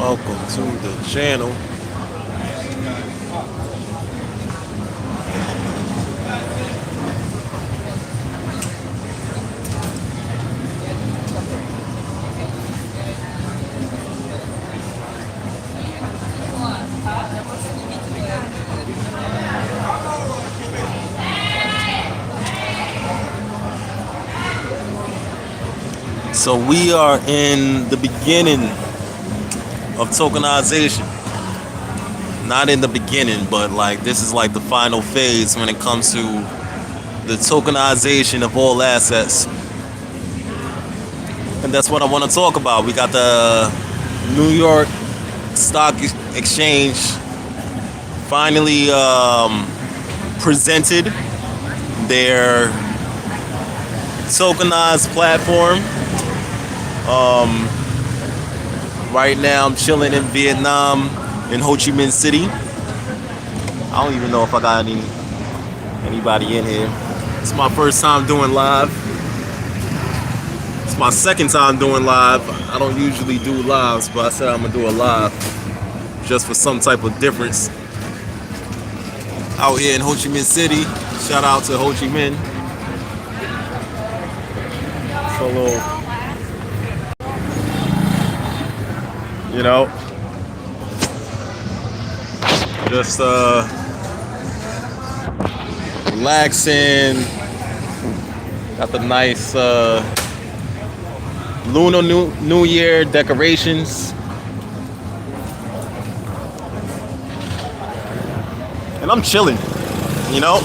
Welcome to the channel. So we are in the beginning of tokenization. Not in the beginning, but like this is like the final phase when it comes to the tokenization of all assets. And that's what I want to talk about. We got the New York Stock Exchange finally presented their tokenized platform. Right now I'm chilling in Vietnam, in Ho Chi Minh City. I don't even know if I got anybody in here. It's my first time doing live. It's my second time doing live. I don't usually do lives, but I said I'm gonna do a live just for some type of difference. Out here in Ho Chi Minh City. Shout out to Ho Chi Minh. So a little, you know, just relaxing. Got the nice Lunar New Year decorations. And I'm chilling, you know?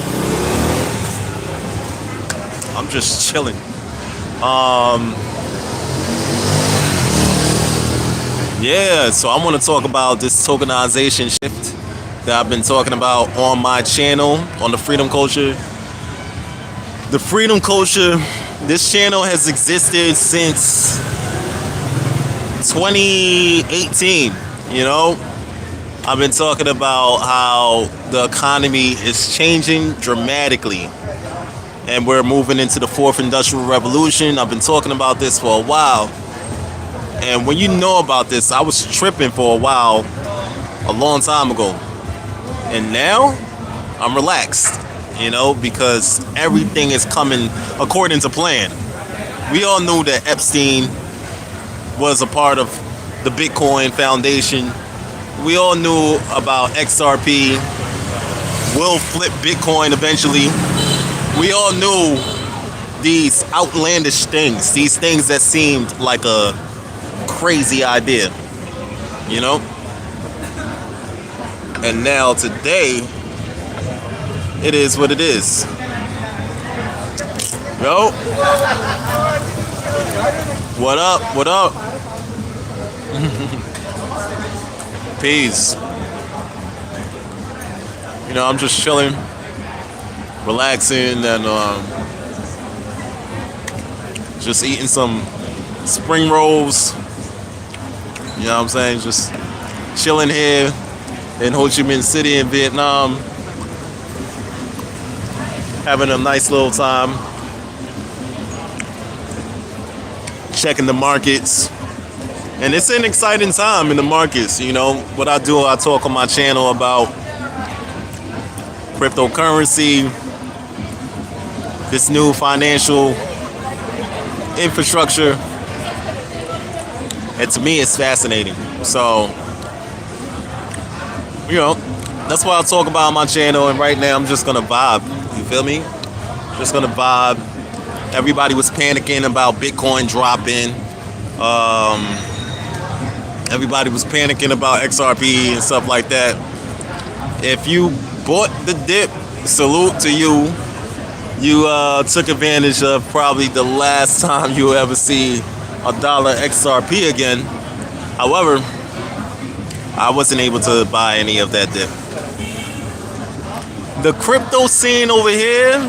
I'm just chilling. Yeah, so I want to talk about this tokenization shift that I've been talking about on my channel, on the FreedEm Culture. The FreedEm Culture, this channel has existed since 2018, you know? I've been talking about how the economy is changing dramatically and we're moving into the fourth industrial revolution. I've been talking about this for a while. And when you know about this, I was tripping for a while, a long time ago. And now, I'm relaxed, you know, because everything is coming according to plan. We all knew that Epstein was a part of the Bitcoin Foundation. We all knew about XRP will flip Bitcoin eventually. We all knew these outlandish things, these things that seemed like a crazy idea, you know? And now today, it is what it is. Yo. What up? What up? Peace. You know, I'm just chilling, relaxing, and just eating some spring rolls. You know what I'm saying? Just chilling here in Ho Chi Minh City in Vietnam. Having a nice little time. Checking the markets. And it's an exciting time in the markets. You know, what I do, I talk on my channel about cryptocurrency, this new financial infrastructure. And to me, it's fascinating. So, you know, that's what I talk about on my channel. And right now, I'm just going to vibe. You feel me? Just going to vibe. Everybody was panicking about Bitcoin dropping. Everybody was panicking about XRP and stuff like that. If you bought the dip, salute to you. You took advantage of probably the last time you will ever see $1 XRP again. However, I wasn't able to buy any of that dip. The crypto scene over here,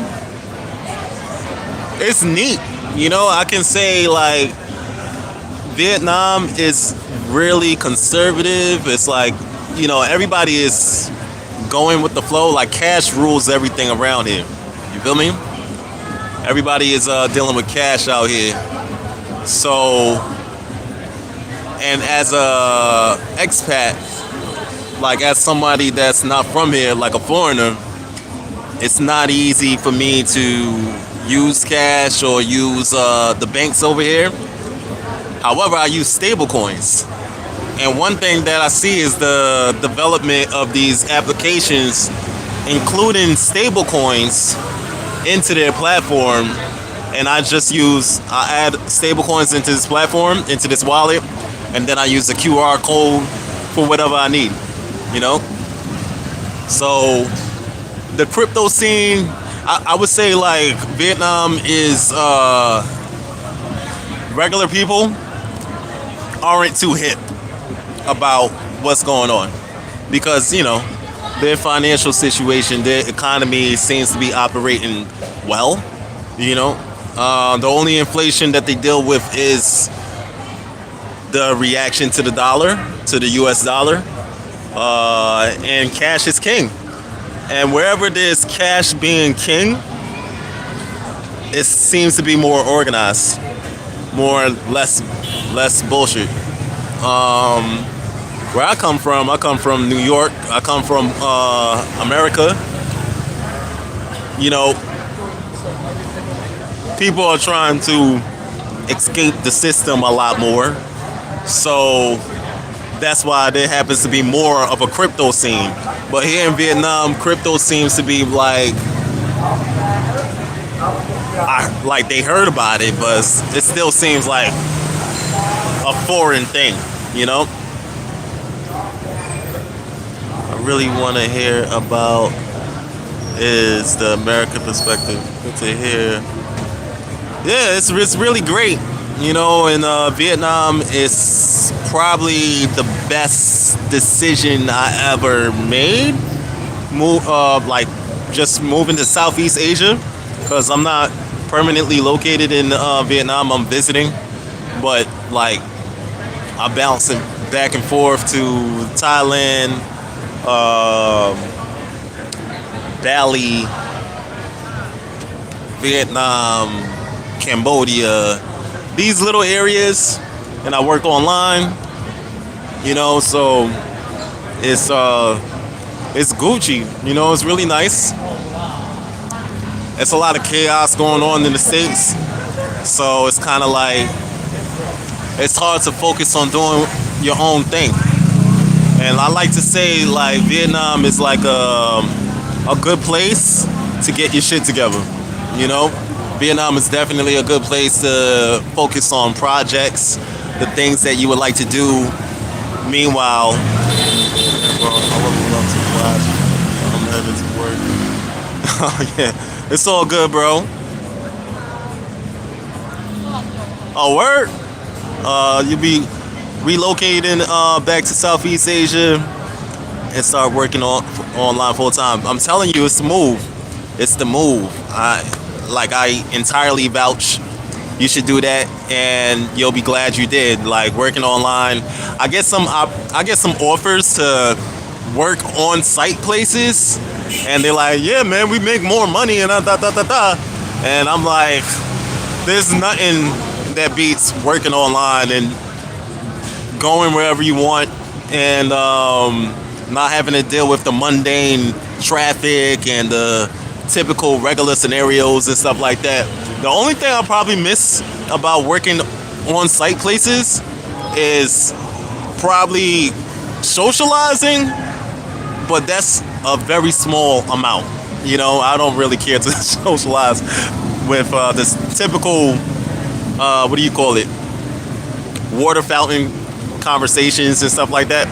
it's neat. You know, I can say like Vietnam is really conservative. It's like, you know, everybody is going with the flow. Like cash rules everything around here. You feel me? Everybody is dealing with cash out here. So, and as a expat, like as somebody that's not from here, like a foreigner, it's not easy for me to use cash or use the banks over here. However, I use stable coins. And one thing that I see is the development of these applications, including stable coins, into their platform. And I add stable coins into this platform, into this wallet, and then I use a QR code for whatever I need, you know? So the crypto scene, I would say like Vietnam is regular people aren't too hip about what's going on because, you know, their financial situation, their economy seems to be operating well, you know. The only inflation that they deal with is the reaction to the dollar, to the US dollar, and cash is king. And wherever there's cash being king, it seems to be more organized, less bullshit. Where I come from New York. I come from America. You know, people are trying to escape the system a lot more. So that's why there happens to be more of a crypto scene. But here in Vietnam, crypto seems to be like they heard about it, but it still seems like a foreign thing, you know? I really want to hear about is the American perspective. Good to hear. Yeah, it's really great. You know, in Vietnam, it's probably the best decision I ever made. Just moving to Southeast Asia, because I'm not permanently located in Vietnam. I'm visiting, but like I'm bouncing back and forth to Thailand, Bali, Vietnam, Cambodia, these little areas, and I work online, you know, so it's Gucci, you know, it's really nice. It's a lot of chaos going on in the States, so it's kind of like it's hard to focus on doing your own thing. And I like to say like Vietnam is like a a good place to get your shit together. You know, Vietnam is definitely a good place to focus on projects, the things that you would like to do. Meanwhile, bro, I would love to flash. I'm headed to work. Oh yeah, it's all good, bro. Oh, word. You be relocating back to Southeast Asia and start working on online full time. I'm telling you, it's the move. It's the move. I entirely vouch. You should do that, and you'll be glad you did. Like working online, I get some offers to work on site places, and they're like, "Yeah, man, we make more money," and da da da da. And I'm like, there's nothing that beats working online and going wherever you want, and not having to deal with the mundane traffic and the typical regular scenarios and stuff like that. The only thing I probably miss about working on site places is probably socializing, but that's a very small amount. You know, I don't really care to socialize with this typical, what do you call it, water fountain conversations and stuff like that.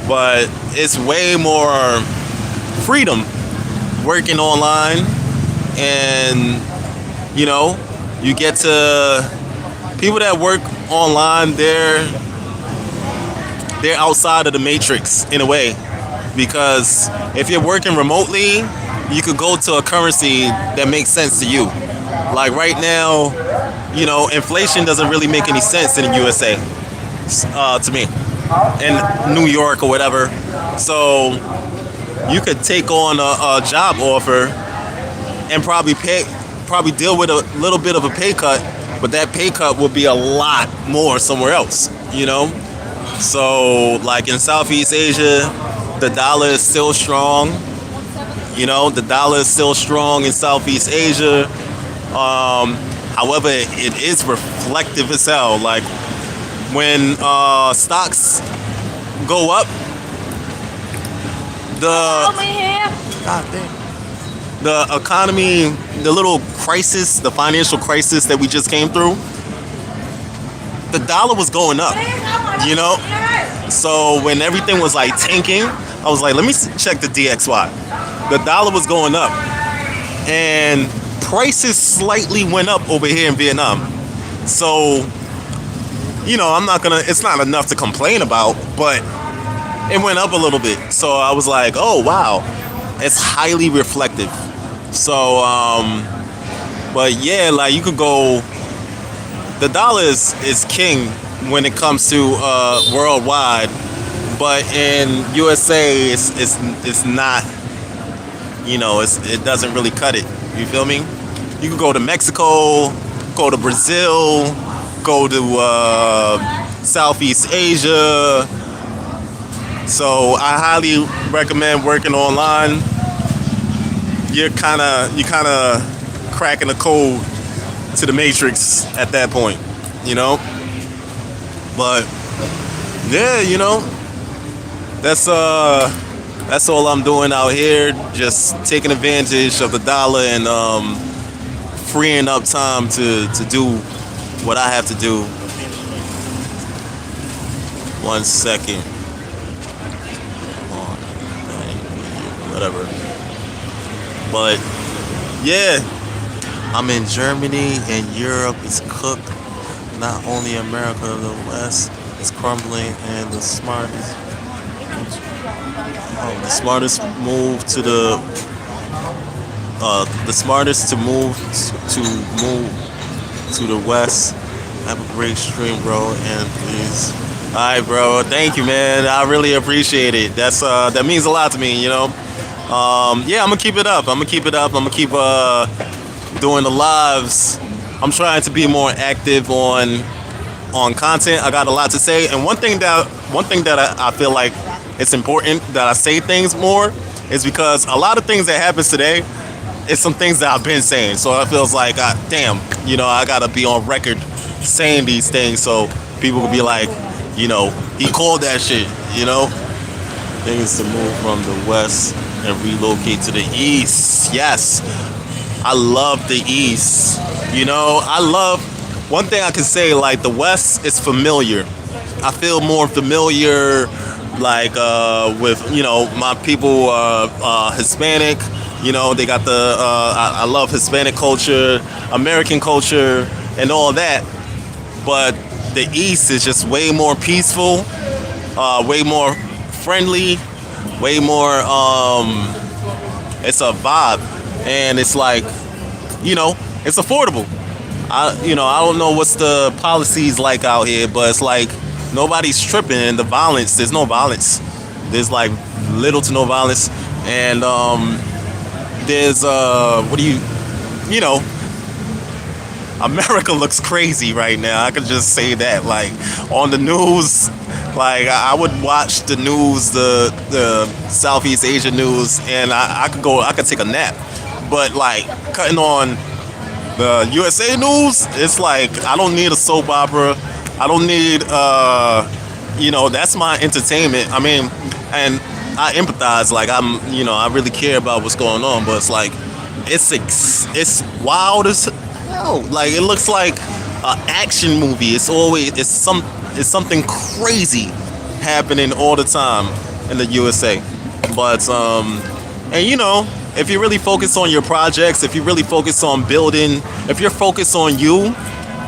But it's way more freedom working online, and you know, you get to people that work online. They're outside of the matrix in a way, because if you're working remotely, you could go to a currency that makes sense to you. Like right now, you know, inflation doesn't really make any sense in the USA to me, in New York or whatever. So you could take on a job offer and probably deal with a little bit of a pay cut, but that pay cut will be a lot more somewhere else, you know? So like in Southeast Asia, the dollar is still strong. You know, the dollar is still strong in Southeast Asia. However, it is reflective as hell. Like when stocks go up, God damn. The economy, the little crisis, the financial crisis that we just came through, the dollar was going up, you know? So when everything was like tanking, I was like, let me check the DXY. The dollar was going up, and prices slightly went up over here in Vietnam. So, you know, it's not enough to complain about, but it went up a little bit. So I was like, oh, wow, it's highly reflective. So, but yeah, like you could go, the dollar is king when it comes to worldwide, but in USA it's not, you know, it doesn't really cut it. You feel me? You could go to Mexico, go to Brazil, go to Southeast Asia. So I highly recommend working online. You kind of cracking the code to the matrix at that point, you know. But yeah, you know, that's all I'm doing out here, just taking advantage of the dollar and freeing up time to do what I have to do. 1 second. Whatever. But yeah, I'm in Germany, and Europe is cooked. Not only America, the West is crumbling, and the smartest move to the smartest to move to the West. Have a great stream, bro, and please. All right, bro. Thank you, man. I really appreciate it. That means a lot to me, you know. Yeah, I'm gonna keep it up. I'm gonna keep doing the lives. I'm trying to be more active on content. I got a lot to say, and one thing that I feel like it's important that I say things more is because a lot of things that happens today is some things that I've been saying. So it feels like, damn, you know, I gotta be on record saying these things so people will be like, you know, he called that shit, you know. Things to move from the West and relocate to the East. Yes, I love the East. You know, I love one thing I can say, like the West is familiar. I feel more familiar, like with my people, Hispanic. You know, they got I love Hispanic culture, American culture, and all that. But the East is just way more peaceful, way more friendly, way more. It's a vibe, and it's like, it's affordable. I don't know what's the policies like out here, but it's like nobody's tripping, and the violence. There's no violence. There's like little to no violence, and there's you know, America looks crazy right now. I could just say that. Like on the news, like I would watch the news, the Southeast Asia news, and I could take a nap. But like cutting on the USA news, it's like I don't need a soap opera. I don't need that's my entertainment. I mean, and I empathize. Like I really care about what's going on. But it's like it's wild as hell. Like it looks like an action movie. It's something crazy happening all the time in the USA. But if you really focus on your projects, if you really focus on building, if you're focused on you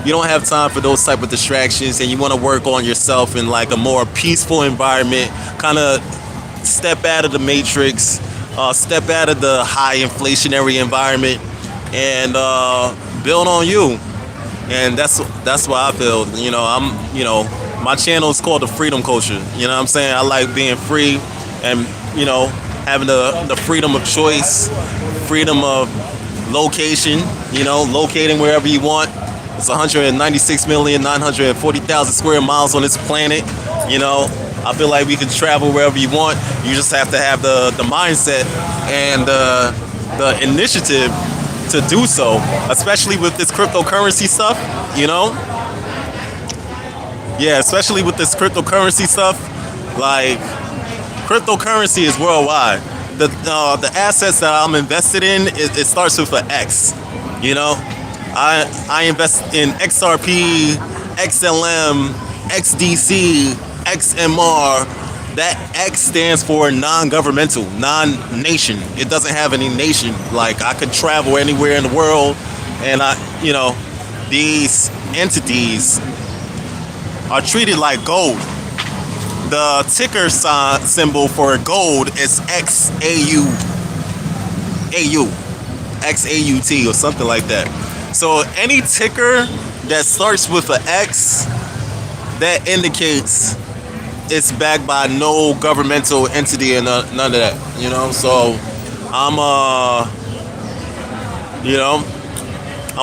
don't have time for those type of distractions, and you want to work on yourself in like a more peaceful environment, kind of step out of the matrix, step out of the high inflationary environment, and build on you. And that's why I feel. My channel is called the FreedEm Culture. You know what I'm saying? I like being free, and having the freedom of choice, freedom of location. Locating wherever you want. It's 196,940,000 square miles on this planet. I feel like we can travel wherever you want. You just have to have the mindset and the initiative to do so, especially with this cryptocurrency stuff. Yeah, especially with this cryptocurrency stuff. Like cryptocurrency is worldwide. The assets that I'm invested in, it starts with an X. I invest in XRP, XLM, XDC, XMR. That X stands for non-governmental, non-nation. It doesn't have any nation. Like I could travel anywhere in the world, and these entities are treated like gold. The ticker symbol for gold is XAU, XAUT or something like that. So any ticker that starts with an X, that indicates it's backed by no governmental entity and none of that. So I'm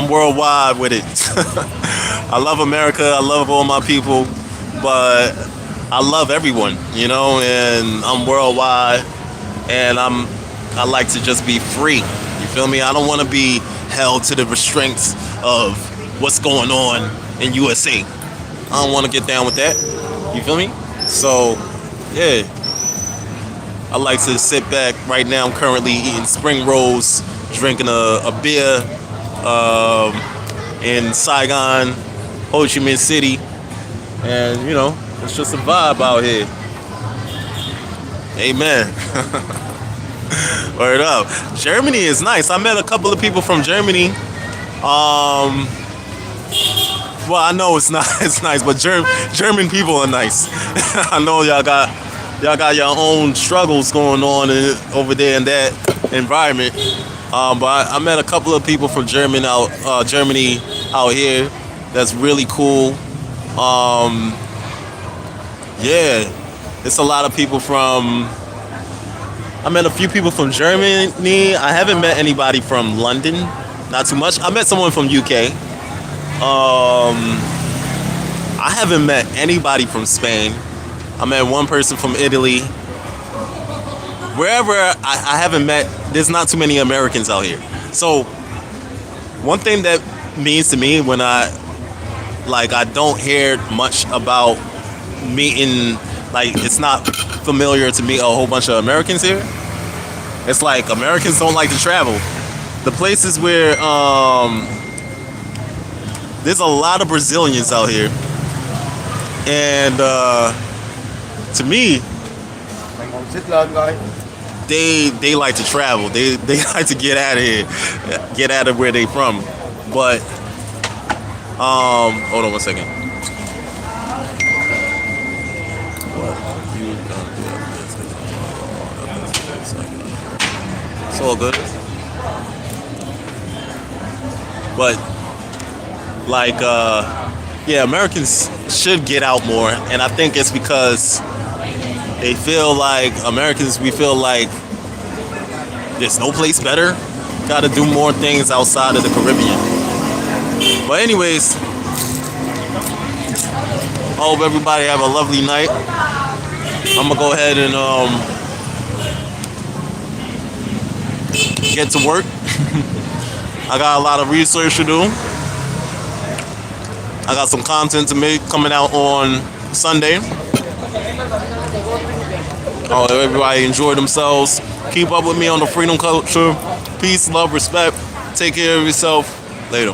worldwide with it. I love America. I love all my people, but I love everyone. And I'm worldwide, and I like to just be free. You feel me? I don't want to be held to the restraints of what's going on in USA. I don't want to get down with that. You feel me? So, yeah. I like to sit back. Right now, I'm currently eating spring rolls, drinking a beer in Saigon, Ho Chi Minh City. And, it's just a vibe out here. Amen. Word up. Germany is nice. I met a couple of people from Germany. Well, I know it's not. It's nice, but German people are nice. I know y'all got your own struggles going on over there in that environment. But I met a couple of people from Germany out here. That's really cool. Yeah, it's a lot of people from. I met a few people from Germany. I haven't met anybody from London. Not too much. I met someone from UK. I haven't met anybody from Spain. I met one person from Italy. Wherever I haven't met, there's not too many Americans out here. So one thing that means to me when I don't hear much about meeting, like it's not familiar to meet a whole bunch of Americans here. It's like Americans don't like to travel. The places where there's a lot of Brazilians out here, and to me, they like to travel. They like to get out of here, get out of where they from. But hold on one second. It's all good. But like yeah, Americans should get out more, and I think it's because they feel like Americans, we feel like there's no place better. Got to do more things outside of the Caribbean. But anyways, I hope everybody have a lovely night. I'm gonna go ahead and get to work. I got a lot of research to do. I got some content to make coming out on Sunday. Oh, everybody enjoy themselves. Keep up with me on the FreedEm Culture. Peace, love, respect. Take care of yourself. Later.